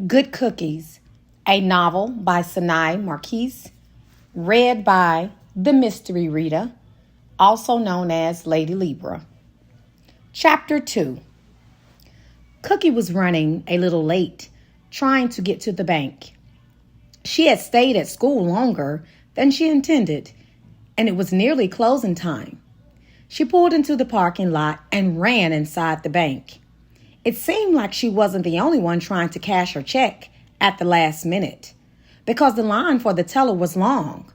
Good Cookies, a novel by Seni Marquis, read by the Mystery Reader, also known as Lady Libra. Chapter 2. Cookie was running a little late, trying to get to the bank. She had stayed at school longer than she intended, and it was nearly closing time. She pulled into the parking lot and ran inside the bank. It seemed like she wasn't the only one trying to cash her check at the last minute, because the line for the teller was long.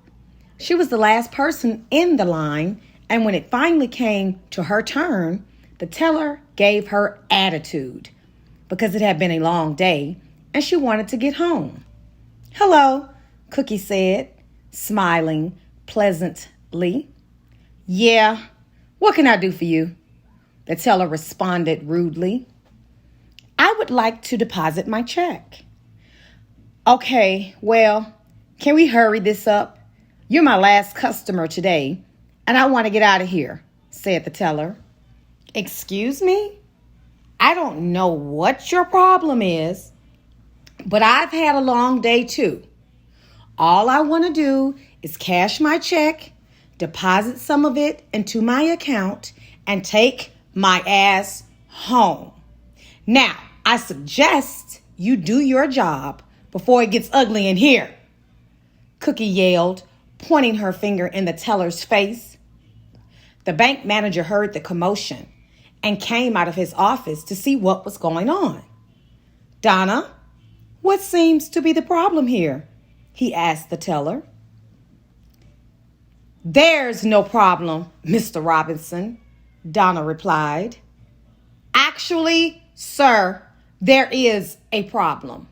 She was the last person in the line, and when it finally came to her turn, the teller gave her attitude because it had been a long day and she wanted to get home. "Hello," Cookie said, smiling pleasantly. "Yeah, what can I do for you?" The teller responded rudely. "I would like to deposit my check." "Okay, well, can we hurry this up? You're my last customer today, and I want to get out of here," said the teller. "Excuse me? I don't know what your problem is, but I've had a long day too. All I want to do is cash my check, deposit some of it into my account, and take my ass home. Now, I suggest you do your job before it gets ugly in here," Cookie yelled, pointing her finger in the teller's face. The bank manager heard the commotion and came out of his office to see what was going on. "Donna, what seems to be the problem here?" he asked the teller. "There's no problem, Mr. Robinson," Donna replied. "Actually, sir, there is a problem.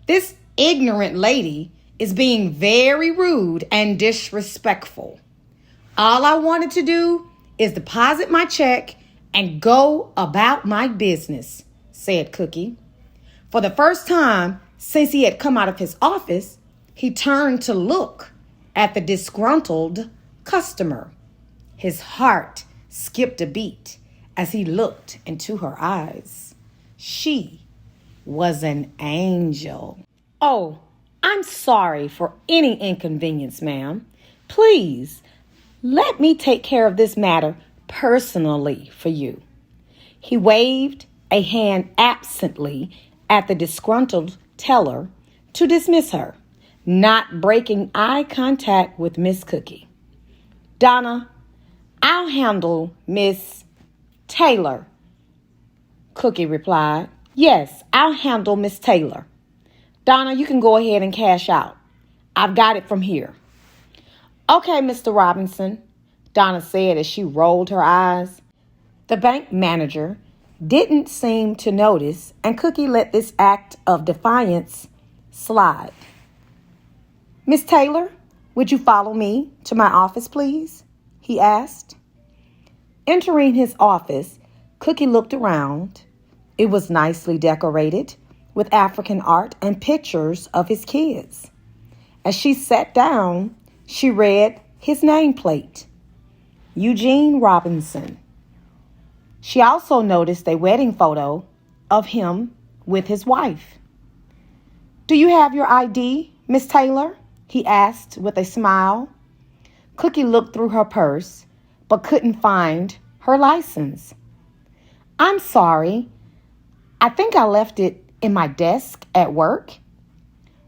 This ignorant lady is being very rude and disrespectful. All I wanted to do is deposit my check and go about my business," said Cookie. For the first time since he had come out of his office, he turned to look at the disgruntled customer. His heart skipped a beat as he looked into her eyes. She was an angel. "Oh, I'm sorry for any inconvenience, ma'am. Please, let me take care of this matter personally for you." He waved a hand absently at the disgruntled teller to dismiss her, not breaking eye contact with Miss Cookie. "Donna, I'll handle Miss Taylor," Cookie replied. "Yes, I'll handle Miss Taylor. Donna, you can go ahead and cash out. I've got it from here." "Okay, Mr. Robinson," Donna said as she rolled her eyes. The bank manager didn't seem to notice, and Cookie let this act of defiance slide. "Miss Taylor, would you follow me to my office, please?" he asked. Entering his office, Cookie looked around. It was nicely decorated with African art and pictures of his kids. As she sat down, she read his nameplate, Eugene Robinson. She also noticed a wedding photo of him with his wife. "Do you have your ID, Miss Taylor?" he asked with a smile. Cookie looked through her purse, but couldn't find her license. "I'm sorry. I think I left it in my desk at work."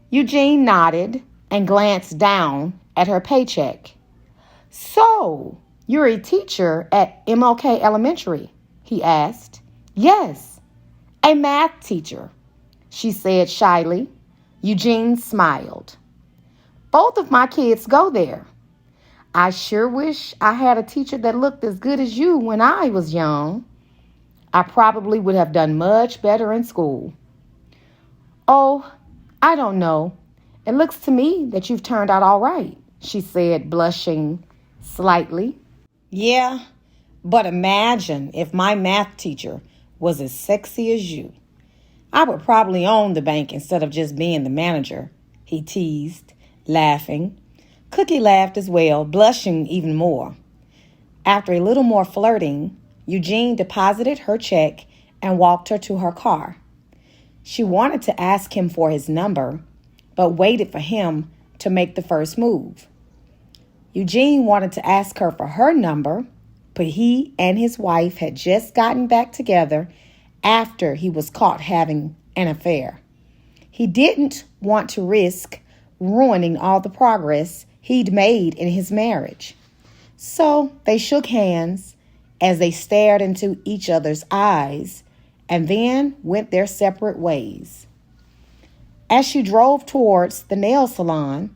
Eugene nodded and glanced down at her paycheck. "So, you're a teacher at MLK Elementary?" he asked. "Yes, a math teacher," she said shyly. Eugene smiled. "Both of my kids go there. I sure wish I had a teacher that looked as good as you when I was young. I probably would have done much better in school." "Oh, I don't know. It looks to me that you've turned out all right," she said, blushing slightly. "Yeah, but imagine if my math teacher was as sexy as you. I would probably own the bank instead of just being the manager," he teased, laughing. Cookie laughed as well, blushing even more. After a little more flirting, Eugene deposited her check and walked her to her car. She wanted to ask him for his number, but waited for him to make the first move. Eugene wanted to ask her for her number, but he and his wife had just gotten back together after he was caught having an affair. He didn't want to risk ruining all the progress he'd made in his marriage. So they shook hands as they stared into each other's eyes and then went their separate ways. As she drove towards the nail salon,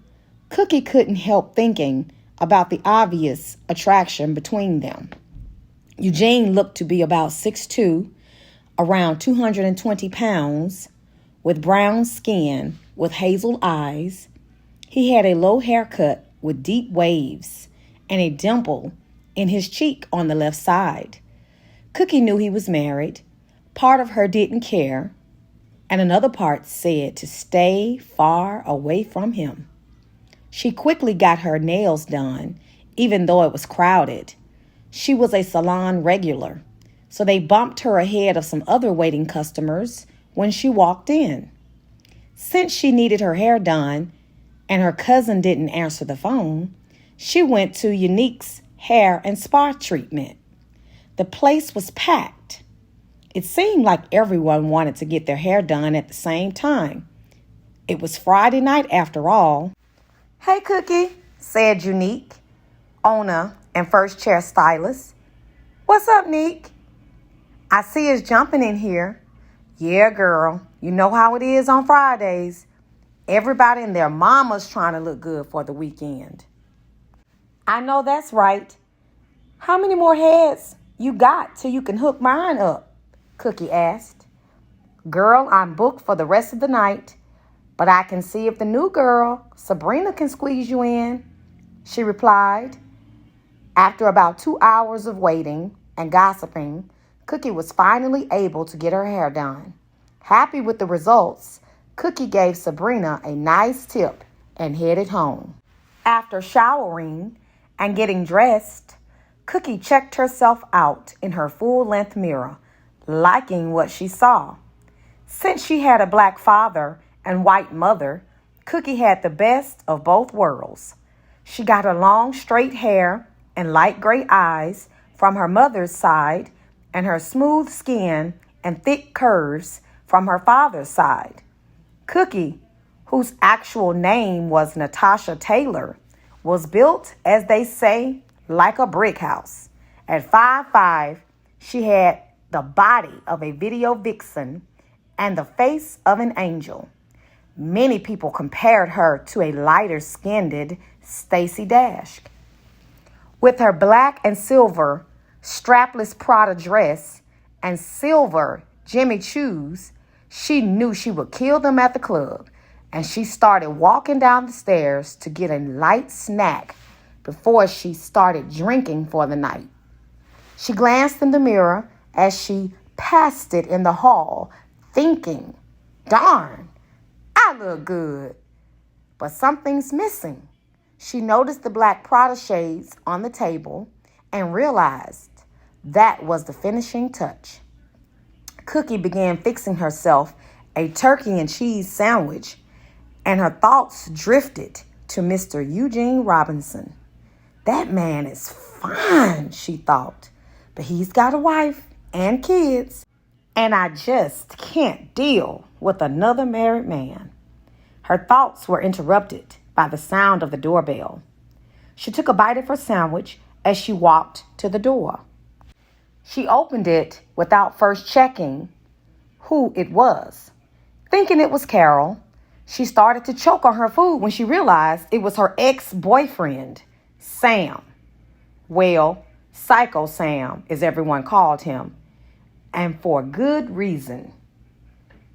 Cookie couldn't help thinking about the obvious attraction between them. Eugene looked to be about 6'2", around 220 pounds, with brown skin, with hazel eyes. He had a low haircut with deep waves and a dimple in his cheek on the left side. Cookie knew he was married. Part of her didn't care, and another part said to stay far away from him. She quickly got her nails done, even though it was crowded. She was a salon regular, so they bumped her ahead of some other waiting customers when she walked in. Since she needed her hair done and her cousin didn't answer the phone, she went to Unique's hair and spa treatment. The place was packed. It seemed like everyone wanted to get their hair done at the same time. It was Friday night after all. "Hey, Cookie," said Unique, owner and first chair stylist. "What's up, Neek?" "I see us jumping in here." "Yeah, girl, you know how it is on Fridays. Everybody and their mama's trying to look good for the weekend." "I know that's right. How many more heads you got till you can hook mine up?" Cookie asked. "Girl, I'm booked for the rest of the night, but I can see if the new girl, Sabrina, can squeeze you in," she replied. After about 2 hours of waiting and gossiping, Cookie was finally able to get her hair done. Happy with the results, Cookie gave Sabrina a nice tip and headed home. After showering and getting dressed, Cookie checked herself out in her full-length mirror, liking what she saw. Since she had a black father and white mother, Cookie had the best of both worlds. She got her long, straight hair and light gray eyes from her mother's side and her smooth skin and thick curves from her father's side. Cookie, whose actual name was Natasha Taylor, was built, as they say, like a brick house. At 5'5", she had the body of a video vixen and the face of an angel. Many people compared her to a lighter-skinned Stacey Dash. With her black and silver strapless Prada dress and silver Jimmy Choos, she knew she would kill them at the club, and she started walking down the stairs to get a light snack before she started drinking for the night. She glanced in the mirror as she passed it in the hall, thinking, "Darn, I look good." But something's missing. She noticed the black Prada shades on the table and realized that was the finishing touch. Cookie began fixing herself a turkey and cheese sandwich, and her thoughts drifted to Mr. Eugene Robinson. "That man is fine," she thought, "but he's got a wife and kids, and I just can't deal with another married man." Her thoughts were interrupted by the sound of the doorbell. She took a bite of her sandwich as she walked to the door. She opened it without first checking who it was. Thinking it was Carol, she started to choke on her food when she realized it was her ex-boyfriend, Sam. Well, Psycho Sam, as everyone called him, and for good reason.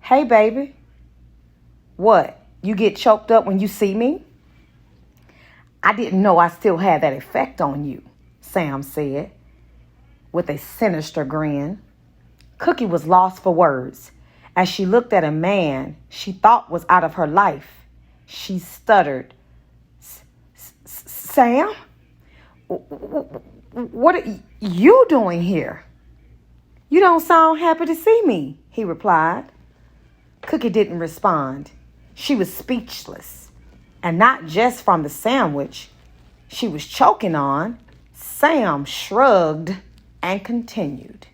"Hey, baby." "What, you get choked up when you see me?" "I didn't know I still had that effect on you," Sam said, with a sinister grin. Cookie was lost for words as she looked at a man she thought was out of her life. She stuttered, "Sam? What are you doing here?" "You don't sound happy to see me," he replied. Cookie didn't respond. She was speechless. And not just from the sandwich she was choking on. Sam shrugged and continued.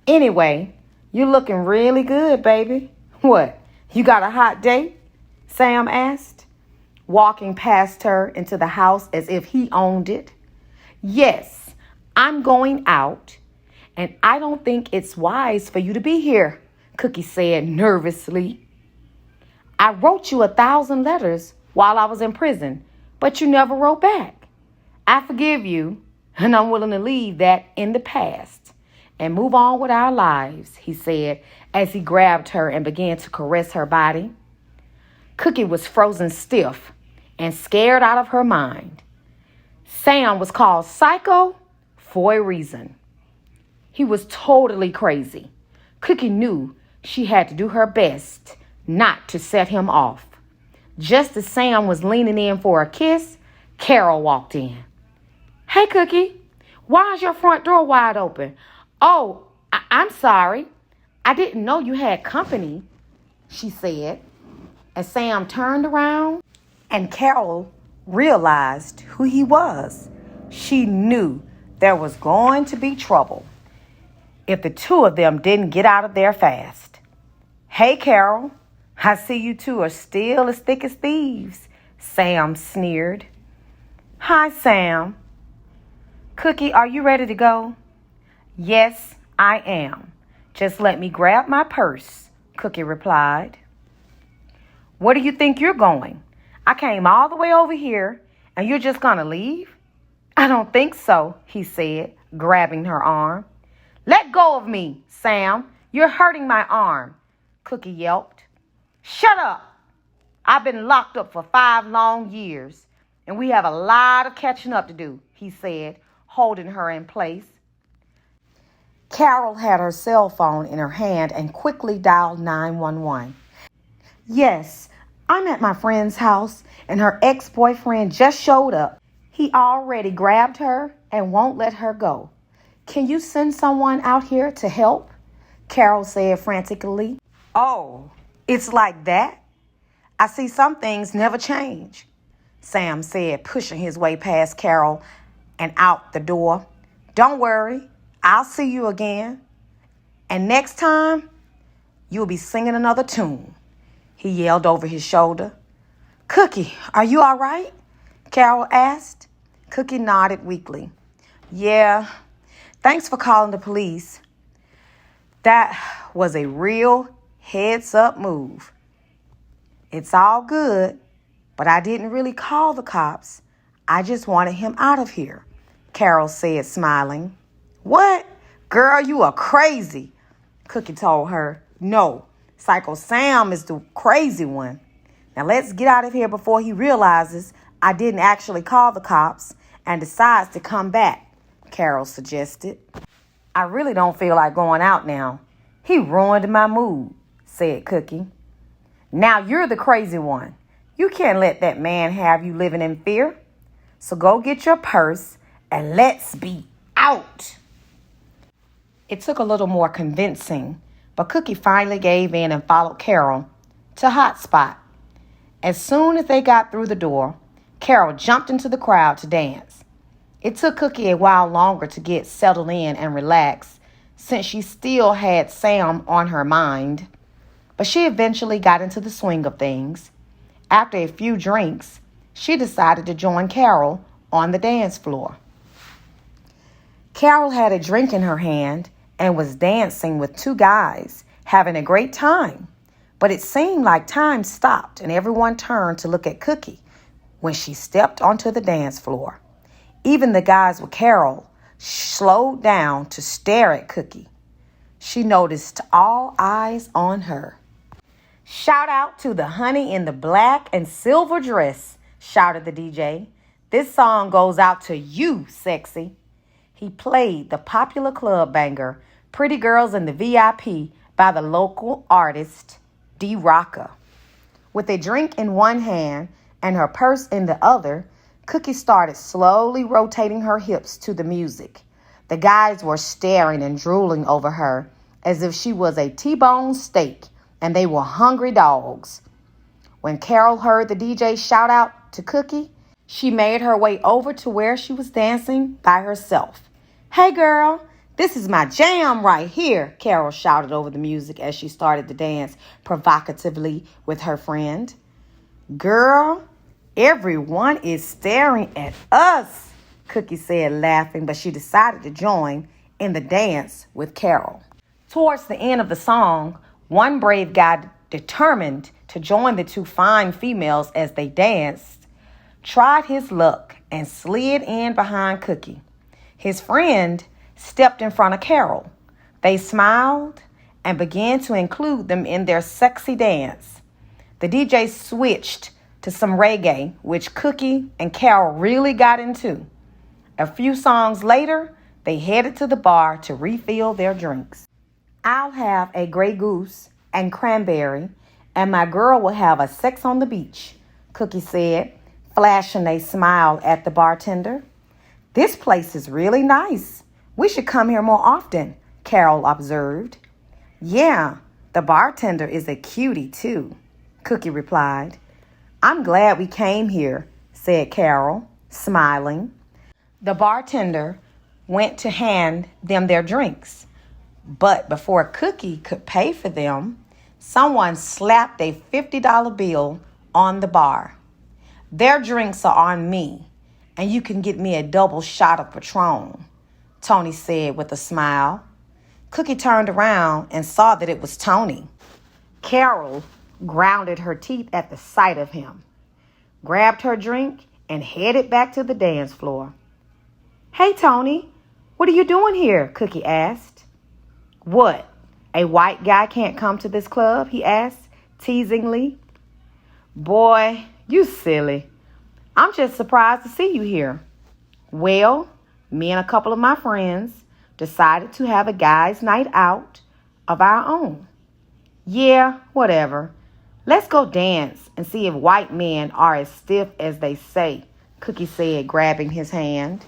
Anyway, you're looking really good, baby. What, you got a hot date? Sam asked, walking past her into the house as if he owned it. Yes, I'm going out, and I don't think it's wise for you to be here, Cookie said nervously. I wrote you 1,000 letters while I was in prison, but you never wrote back. I forgive you, and I'm willing to leave that in the past and move on with our lives, he said as he grabbed her and began to caress her body. Cookie was frozen stiff and scared out of her mind. Sam was called Psycho for a reason. He was totally crazy. Cookie knew she had to do her best not to set him off. Just as Sam was leaning in for a kiss, Carol walked in. Hey, Cookie, why is your front door wide open? Oh, I'm sorry. I didn't know you had company, she said. As Sam turned around and Carol realized who he was, she knew there was going to be trouble if the two of them didn't get out of there fast. Hey, Carol, I see you two are still as thick as thieves, Sam sneered. Hi, Sam. Cookie, are you ready to go? Yes, I am. Just let me grab my purse, Cookie replied. Where do you think you're going? I came all the way over here, and you're just going to leave? I don't think so, he said, grabbing her arm. Let go of me, Sam. You're hurting my arm, Cookie yelped. Shut up. I've been locked up for 5 long years, and we have a lot of catching up to do, he said, holding her in place. Carol had her cell phone in her hand and quickly dialed 911. Yes, I'm at my friend's house, and her ex-boyfriend just showed up. He already grabbed her and won't let her go. Can you send someone out here to help? Carol said frantically. Oh, it's like that? I see some things never change, Sam said, pushing his way past Carol and out the door. Don't worry, I'll see you again. And next time, you'll be singing another tune, he yelled over his shoulder. Cookie, are you all right? Carol asked. Cookie nodded weakly. Yeah, thanks for calling the police. That was a real heads-up move. It's all good, but I didn't really call the cops. I just wanted him out of here, Carol said, smiling. What? Girl, you are crazy, Cookie told her. No, Psycho Sam is the crazy one. Now let's get out of here before he realizes I didn't actually call the cops and decides to come back, Carol suggested. I really don't feel like going out now. He ruined my mood, said Cookie. Now you're the crazy one. You can't let that man have you living in fear. So go get your purse and let's be out. It took a little more convincing, but Cookie finally gave in and followed Carol to Hotspot. As soon as they got through the door, Carol jumped into the crowd to dance. It took Cookie a while longer to get settled in and relax, since she still had Sam on her mind. But she eventually got into the swing of things. After a few drinks, she decided to join Carol on the dance floor. Carol had a drink in her hand and was dancing with 2 guys, having a great time. But it seemed like time stopped and everyone turned to look at Cookie when she stepped onto the dance floor. Even the guys with Carol slowed down to stare at Cookie. She noticed all eyes on her. Shout out to the honey in the black and silver dress, shouted the DJ. This song goes out to you, sexy. He played the popular club banger, Pretty Girls in the VIP, by the local artist, D. Rocka. With a drink in one hand and her purse in the other, Cookie started slowly rotating her hips to the music. The guys were staring and drooling over her as if she was a T-bone steak and they were hungry dogs. When Carol heard the DJ shout out to Cookie, she made her way over to where she was dancing by herself. "Hey girl, this is my jam right here," Carol shouted over the music as she started to dance provocatively with her friend. "Girl, everyone is staring at us," Cookie said, laughing, but she decided to join in the dance with Carol. Towards the end of the song, one brave guy, determined to join the two fine females as they danced, tried his luck and slid in behind Cookie. His friend stepped in front of Carol. They smiled and began to include them in their sexy dance. The DJ switched to some reggae, which Cookie and Carol really got into. A few songs later, they headed to the bar to refill their drinks. "I'll have a Grey Goose and cranberry, and my girl will have a sex on the beach," Cookie said, flashing a smile at the bartender. "This place is really nice. We should come here more often," Carol observed. "Yeah, the bartender is a cutie too," Cookie replied. "I'm glad we came here," said Carol, smiling. The bartender went to hand them their drinks, but before Cookie could pay for them, someone slapped a $50 bill on the bar. "Their drinks are on me, and you can get me a double shot of Patron," Tony said with a smile. Cookie turned around and saw that it was Tony. Carol grounded her teeth at the sight of him, grabbed her drink, and headed back to the dance floor. "Hey, Tony, what are you doing here?" Cookie asked. "What, a white guy can't come to this club?" he asked, teasingly. "Boy, you silly. I'm just surprised to see you here." "Well, me and a couple of my friends decided to have a guys' night out of our own." "Yeah, whatever. Let's go dance and see if white men are as stiff as they say," Cookie said, grabbing his hand.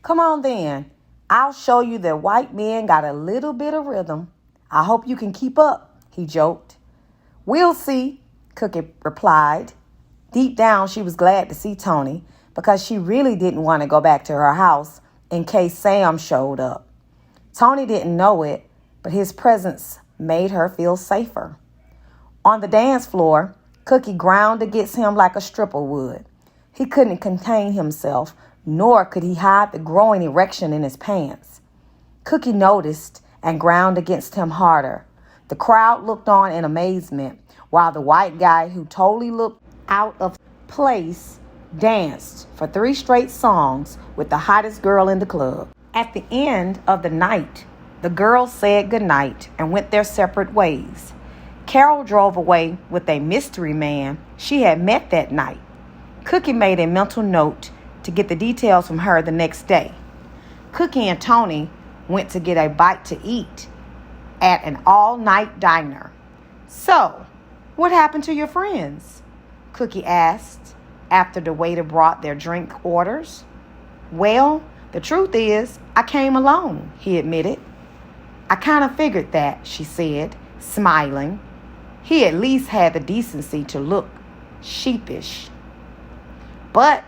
"Come on then. I'll show you that white men got a little bit of rhythm. I hope you can keep up," he joked. "We'll see," Cookie replied. Deep down, she was glad to see Tony because she really didn't want to go back to her house in case Sam showed up. Tony didn't know it, but his presence made her feel safer. On the dance floor, Cookie ground against him like a stripper would. He couldn't contain himself, nor could he hide the growing erection in his pants. Cookie noticed and ground against him harder. The crowd looked on in amazement, while the white guy, who totally looked out of place, danced for 3 straight songs with the hottest girl in the club. At the end of the night, the girls said goodnight and went their separate ways. Carol drove away with a mystery man she had met that night. Cookie made a mental note to get the details from her the next day. Cookie and Tony went to get a bite to eat at an all-night diner. "So, what happened to your friends?" Cookie asked after the waiter brought their drink orders. "Well, the truth is, I came alone," he admitted. "I kind of figured that," she said, smiling. He at least had the decency to look sheepish. "But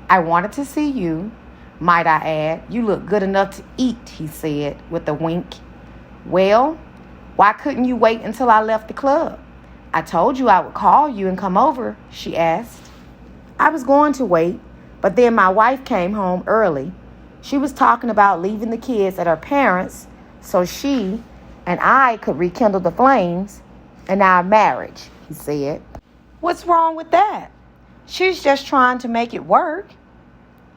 I wanted to see you. Might I add, you look good enough to eat," he said with a wink. "Well, why couldn't you wait until I left the club? I told you I would call you and come over," she asked. "I was going to wait, but then my wife came home early. She was talking about leaving the kids at her parents' so she and I could rekindle the flames in our marriage," he said. "What's wrong with that? She's just trying to make it work.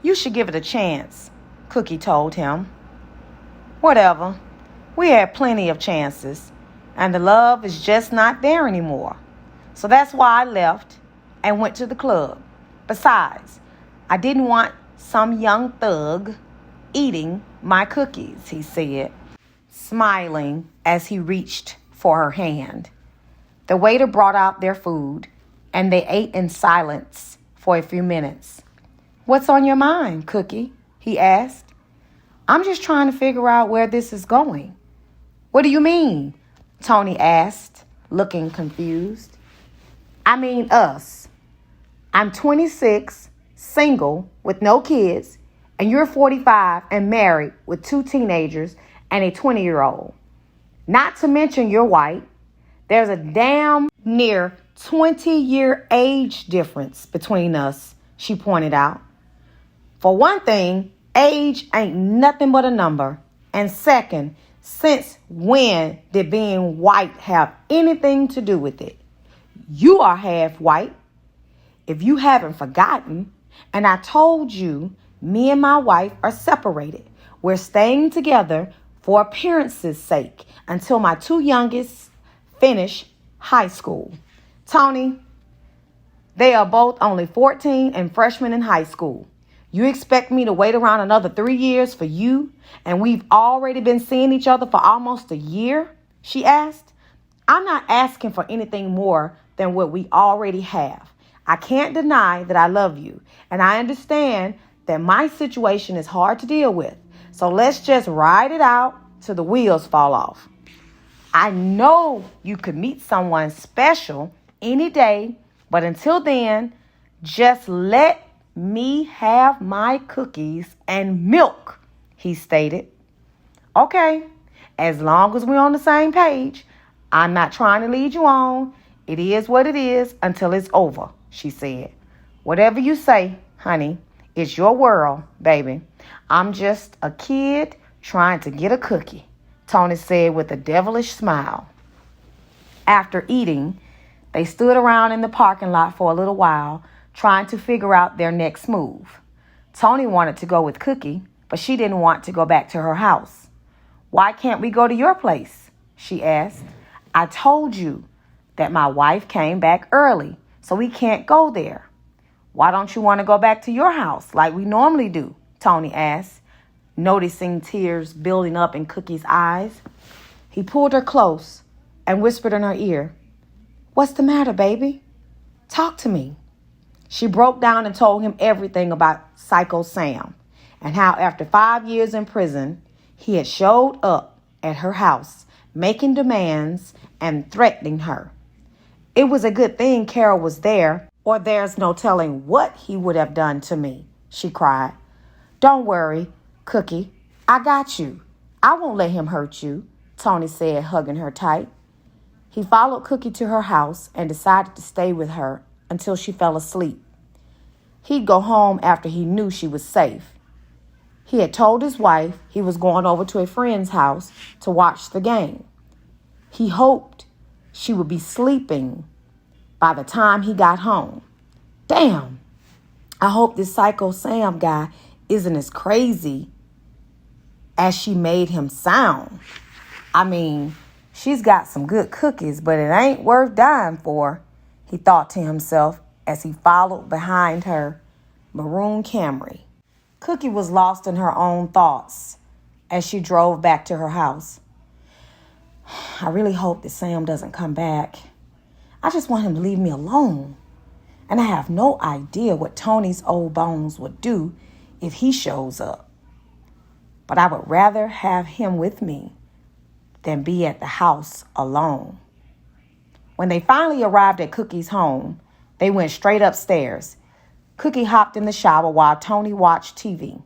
You should give it a chance," Cookie told him. "Whatever. We had plenty of chances, and the love is just not there anymore. So that's why I left and went to the club. Besides, I didn't want some young thug eating my cookies," he said, smiling as he reached for her hand. The waiter brought out their food, and they ate in silence for a few minutes. "What's on your mind, Cookie?" he asked. "I'm just trying to figure out where this is going." "What do you mean?" Tony asked, looking confused. I mean us. I'm 26, single, with no kids, and you're 45 and married with 2 teenagers and a 20-year-old. Not to mention you're white. There's a damn near 20-year age difference between us, she pointed out. For one thing, age ain't nothing but a number. And second, since when did being white have anything to do with it? You are half white, if you haven't forgotten. And I told you, me and my wife are separated. We're staying together for appearance's sake until my 2 youngest finish high school. Tony, they are both only 14 and freshmen in high school. You expect me to wait around another 3 years for you, and we've already been seeing each other for almost a year? She asked. I'm not asking for anything more than what we already have. I can't deny that I love you, and I understand that my situation is hard to deal with. So let's just ride it out till the wheels fall off. I know you could meet someone special any day, but until then, just let me have my cookies and milk, he stated. Okay, as long as we're on the same page. I'm not trying to lead you on. It is what it is until it's over, she said. Whatever you say, honey, it's your world, baby. I'm just a kid trying to get a cookie, Tony said with a devilish smile. After eating, they stood around in the parking lot for a little while, trying to figure out their next move. Tony wanted to go with Cookie, but she didn't want to go back to her house. Why can't we go to your place? She asked. I told you that my wife came back early, so we can't go there. Why don't you want to go back to your house like we normally do? Tony asked, noticing tears building up in Cookie's eyes. He pulled her close and whispered in her ear, What's the matter, baby? Talk to me. She broke down and told him everything about Psycho Sam and how after 5 years in prison, he had showed up at her house, making demands and threatening her. It was a good thing Carol was there, or there's no telling what he would have done to me, she cried. Don't worry, Cookie. I got you. I won't let him hurt you, Tony said, hugging her tight. He followed Cookie to her house and decided to stay with her until she fell asleep. He'd go home after he knew she was safe. He had told his wife he was going over to a friend's house to watch the game. He hoped she would be sleeping by the time he got home. Damn, I hope this Psycho Sam guy isn't as crazy as she made him sound. I mean, she's got some good cookies, but it ain't worth dying for, he thought to himself as he followed behind her maroon Camry. Cookie was lost in her own thoughts as she drove back to her house. I really hope that Sam doesn't come back. I just want him to leave me alone. And I have no idea what Tony's old bones would do if he shows up. But I would rather have him with me than be at the house alone. When they finally arrived at Cookie's home, they went straight upstairs. Cookie hopped in the shower while Tony watched TV.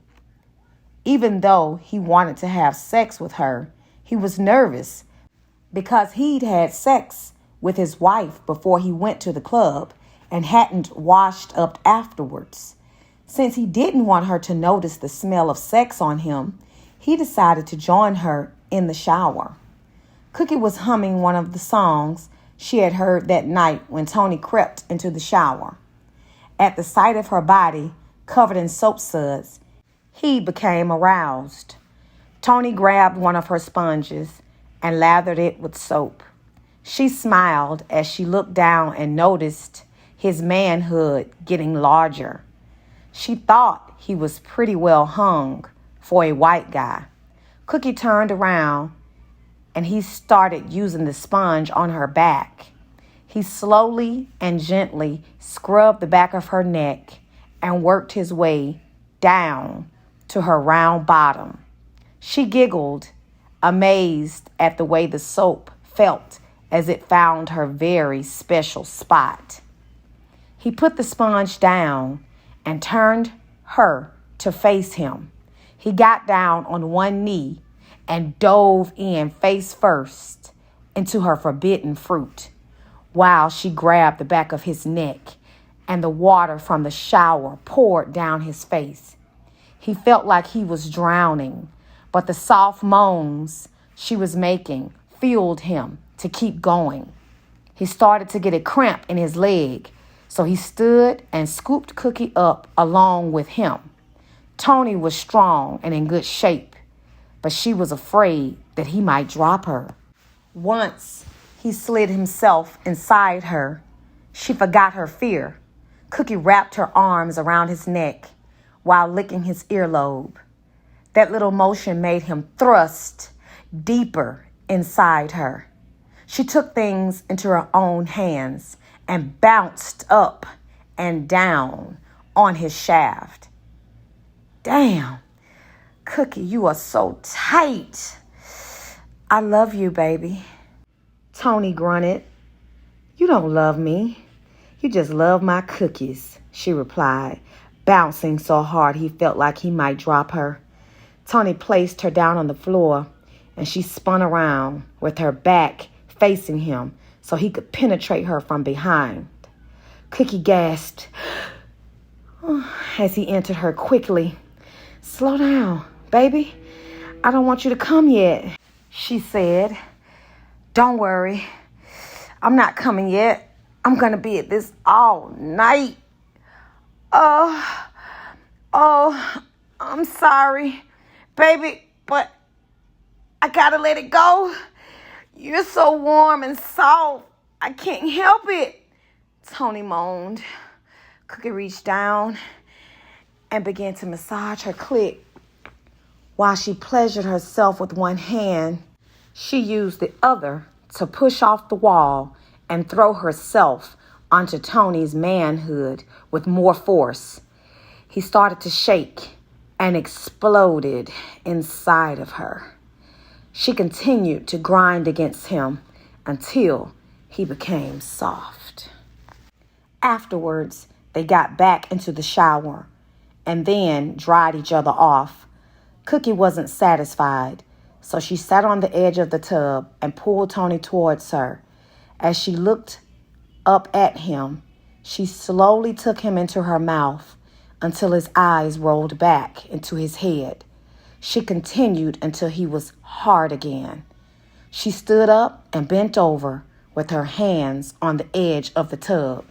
Even though he wanted to have sex with her, he was nervous because he'd had sex with his wife before he went to the club and hadn't washed up afterwards. Since he didn't want her to notice the smell of sex on him, he decided to join her in the shower. Cookie was humming one of the songs she had heard that night when Tony crept into the shower. At the sight of her body covered in soap suds, he became aroused. Tony grabbed one of her sponges and lathered it with soap. She smiled as she looked down and noticed his manhood getting larger. She thought he was pretty well hung for a white guy. Cookie turned around and he started using the sponge on her back. He slowly and gently scrubbed the back of her neck and worked his way down to her round bottom. She giggled, amazed at the way the soap felt as it found her very special spot. He put the sponge down and turned her to face him. He got down on one knee and dove in face first into her forbidden fruit, while she grabbed the back of his neck and the water from the shower poured down his face. He felt like he was drowning, but the soft moans she was making fueled him to keep going. He started to get a cramp in his leg, so he stood and scooped Cookie up along with him. Tony was strong and in good shape, but she was afraid that he might drop her. Once he slid himself inside her, she forgot her fear. Cookie wrapped her arms around his neck while licking his earlobe. That little motion made him thrust deeper inside her. She took things into her own hands and bounced up and down on his shaft. Damn, Cookie, you are so tight. I love you, baby. Tony grunted. You don't love me. You just love my cookies, she replied, bouncing so hard he felt like he might drop her. Tony placed her down on the floor, and she spun around with her back facing him so he could penetrate her from behind. Cookie gasped as he entered her quickly. Slow down, baby. I don't want you to come yet, she said. Don't worry. I'm not coming yet. I'm going to be at this all night. Oh, I'm sorry, baby, but I got to let it go. You're so warm and soft. I can't help it, Tony moaned. Cookie reached down and began to massage her clit. While she pleasured herself with one hand, she used the other to push off the wall and throw herself onto Tony's manhood with more force. He started to shake and exploded inside of her. She continued to grind against him until he became soft. Afterwards, they got back into the shower and then dried each other off. Cookie wasn't satisfied, so she sat on the edge of the tub and pulled Tony towards her. As she looked up at him, she slowly took him into her mouth until his eyes rolled back into his head. She continued until he was hard again. She stood up and bent over with her hands on the edge of the tub.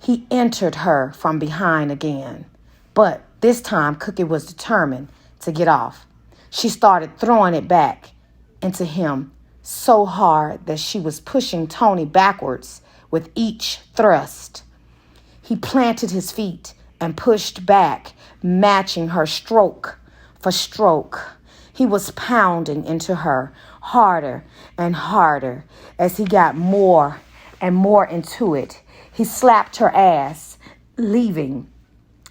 He entered her from behind again, but this time Cookie was determined to get off. She started throwing it back into him so hard that she was pushing Tony backwards with each thrust. He planted his feet and pushed back, matching her stroke for stroke. He was pounding into her harder and harder as he got more and more into it. He slapped her ass, leaving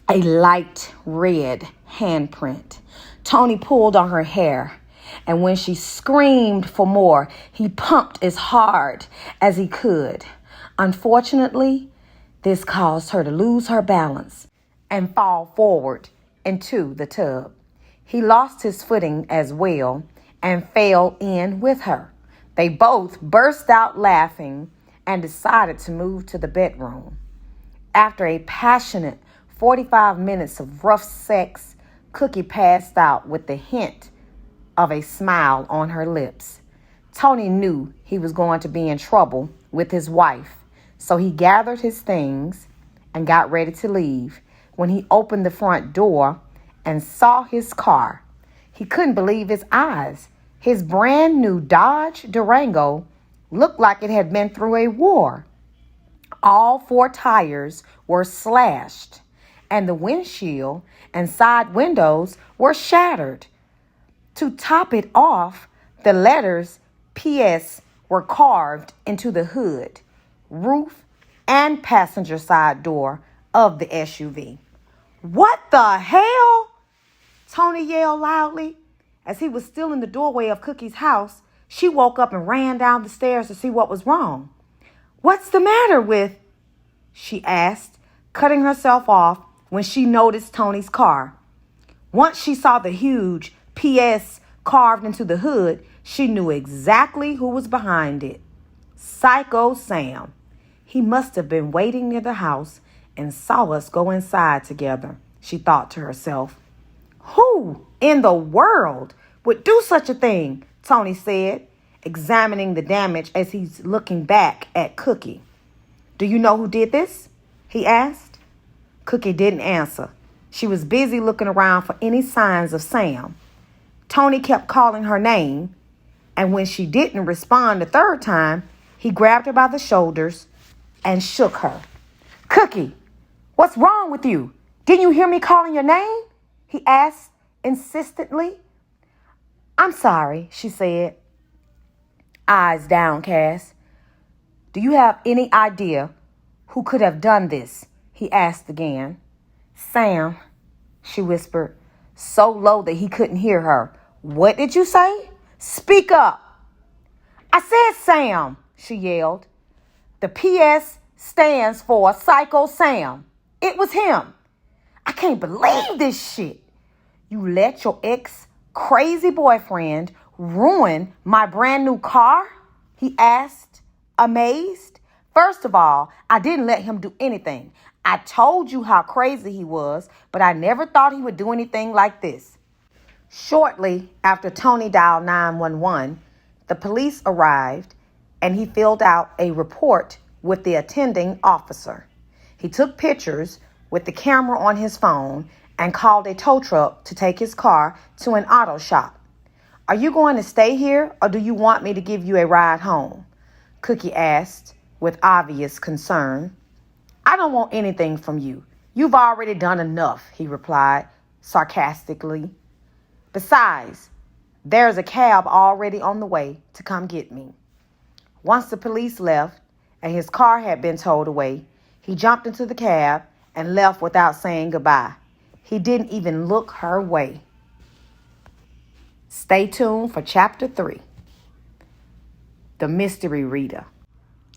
a light red handprint. Tony pulled on her hair, and when she screamed for more, he pumped as hard as he could. Unfortunately, this caused her to lose her balance and fall forward into the tub. He lost his footing as well and fell in with her. They both burst out laughing and decided to move to the bedroom. After a passionate 45 minutes of rough sex, Cookie passed out with the hint of a smile on her lips. Tony knew he was going to be in trouble with his wife, so he gathered his things and got ready to leave. When he opened the front door and saw his car, he couldn't believe his eyes. His brand new Dodge Durango looked like it had been through a war. All 4 tires were slashed, and the windshield and side windows were shattered. To top it off, the letters PS were carved into the hood, roof, and passenger side door of the SUV. What the hell? Tony yelled loudly. As he was still in the doorway of Cookie's house, She woke up and ran down the stairs to see what was wrong. "What's the matter with?" she asked, cutting herself off when she noticed Tony's car. Once she saw the huge PS carved into the hood, she knew exactly who was behind it. Psycho Sam. He must have been waiting near the house and saw us go inside together, she thought to herself. "Who in the world would do such a thing?" Tony said, examining the damage as he's looking back at Cookie. "Do you know who did this?" he asked. Cookie didn't answer. She was busy looking around for any signs of Sam. Tony kept calling her name, and when she didn't respond the third time, he grabbed her by the shoulders and shook her. "Cookie, what's wrong with you? Didn't you hear me calling your name?" he asked insistently. "I'm sorry," she said, eyes downcast. "Do you have any idea who could have done this?" he asked again. "Sam," she whispered, so low that he couldn't hear her. "What did you say? Speak up." "I said Sam," she yelled. "The PS stands for Psycho Sam. It was him. I can't believe this shit. You let your ex-crazy boyfriend ruin my brand new car?" he asked, amazed. "First of all, I didn't let him do anything. I told you how crazy he was, but I never thought he would do anything like this." Shortly after Tony dialed 911, the police arrived and he filled out a report with the attending officer. He took pictures with the camera on his phone and called a tow truck to take his car to an auto shop. "Are you going to stay here or do you want me to give you a ride home?" Cookie asked with obvious concern. "I don't want anything from you. You've already done enough," he replied sarcastically. "Besides, there's a cab already on the way to come get me." Once the police left and his car had been towed away, he jumped into the cab and left without saying goodbye. He didn't even look her way. Stay tuned for Chapter 3, The Mystery Reader,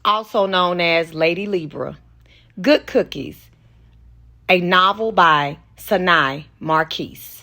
also known as Lady Libra. Good Cookies, a novel by Seni, Marquis.